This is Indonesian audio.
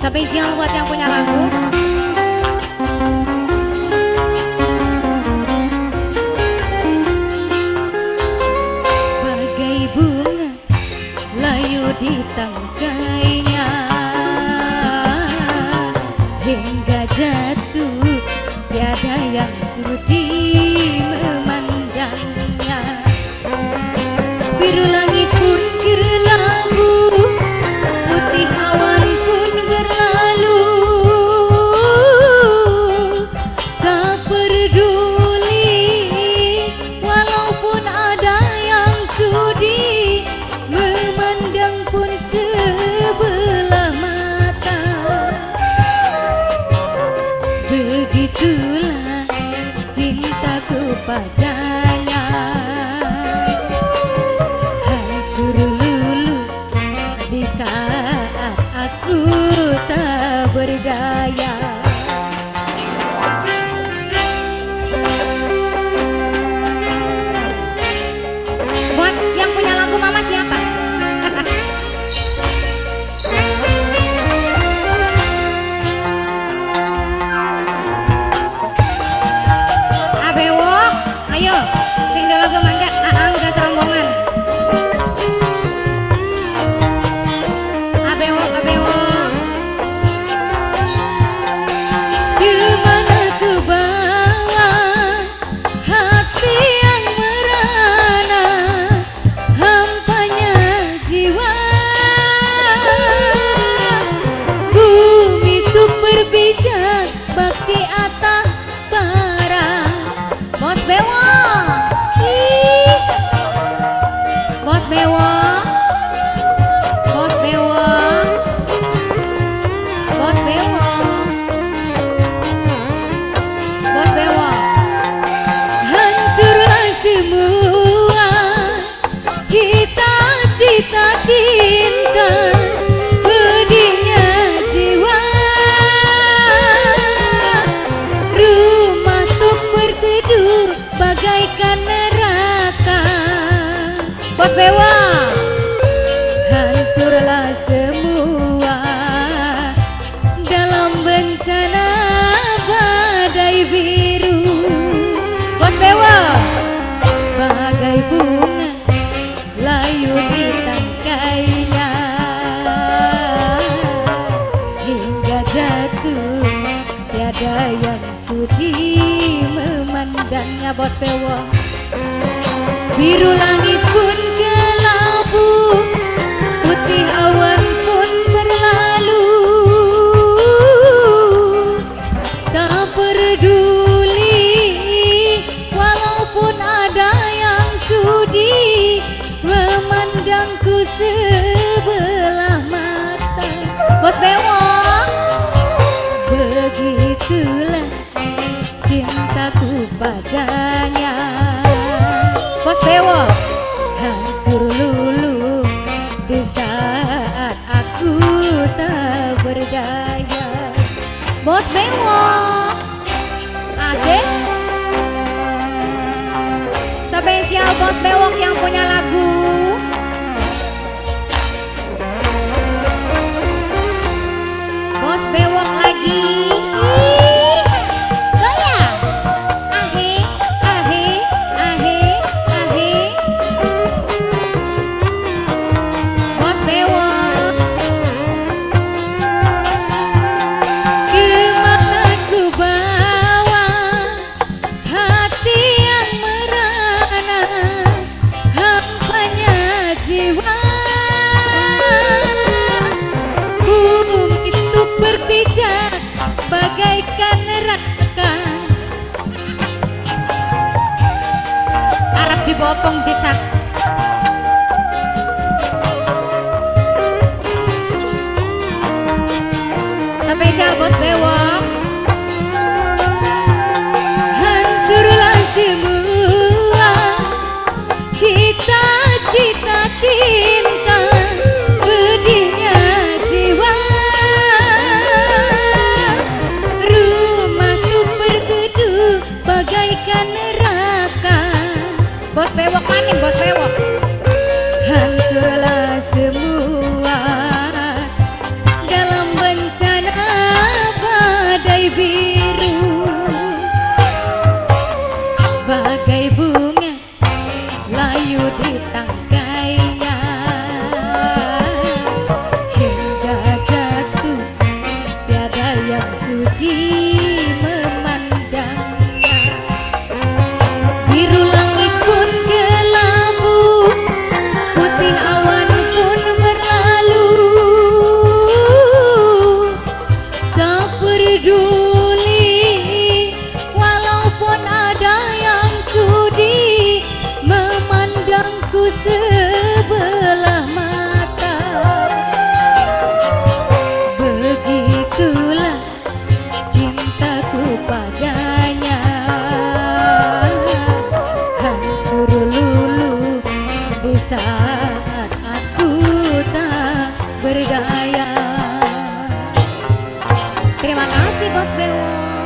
Spesial buat yang punya lagu. Bagai bunga layu di tangkainya, hingga jatuh tiada yang sudi memandangnya. Biru langit pun berlalu, putih awan pun berlalu, tak peduli walaupun ada yang sudi memandang pun sebelah mata. Begitulah cintaku padanya, hancur lulu di saat aku tak berdaya. Buat yang punya lagu mama siapa? Abewok, ayo sing ada lagu mangga, angga sambungan. Abewok, abewok. Kemana ku bawa hati yang merana, hampanya jiwa. Bumi tuk berpijak bakti atas bara. Bos bewok, bos bewok, bos bewok, bos bewok, bos bewok. Hancurlah semua cita-cita cinta, pedihnya jiwa. Rumah tuk berteduh bagaikan neraka. Bos bewok, hancurlah semua dalam bencana badai biru. Bos bewok, bagai bunga layu di tangkainya, hingga jatuh tiada yang sudi memandangnya. Bos bewok, biru langit pun kelabu, putih awan pun berlalu, tak peduli walaupun ada yang sudi memandangku sebelah mata. Bos bewok, begitulah cintaku padanya. Bos bewok, hancur lulu di saat aku tak berdaya. Bos bewok, asik. Spesial bos bewok yang punya lagu. Bos bewok lagi. Goyang. Ahe, ahe, ahe, ahe. Bos bewok, kemana ku bawa hati yang merana, hampanya jiwa. Bumi tuk berpijak bagaikan neraka. Arab dibopong cicak. Spesial bos bewok, hancurlah semua cita-cita cinta, pedihnya jiwa. Rumah tuk berteduh bagaikan neraka. Bos bewok maning, bos bewok. tanggainya hingga jatuh tiada yang sudi memandangnya. Biru langit pun kelabu, putih awan pun berlalu, tak peduli walaupun ada yang sudi memandangku sebelah mata. Begitulah cintaku padanya, hancur luluh di saat aku tak berdaya. Terima kasih Bos Bewon.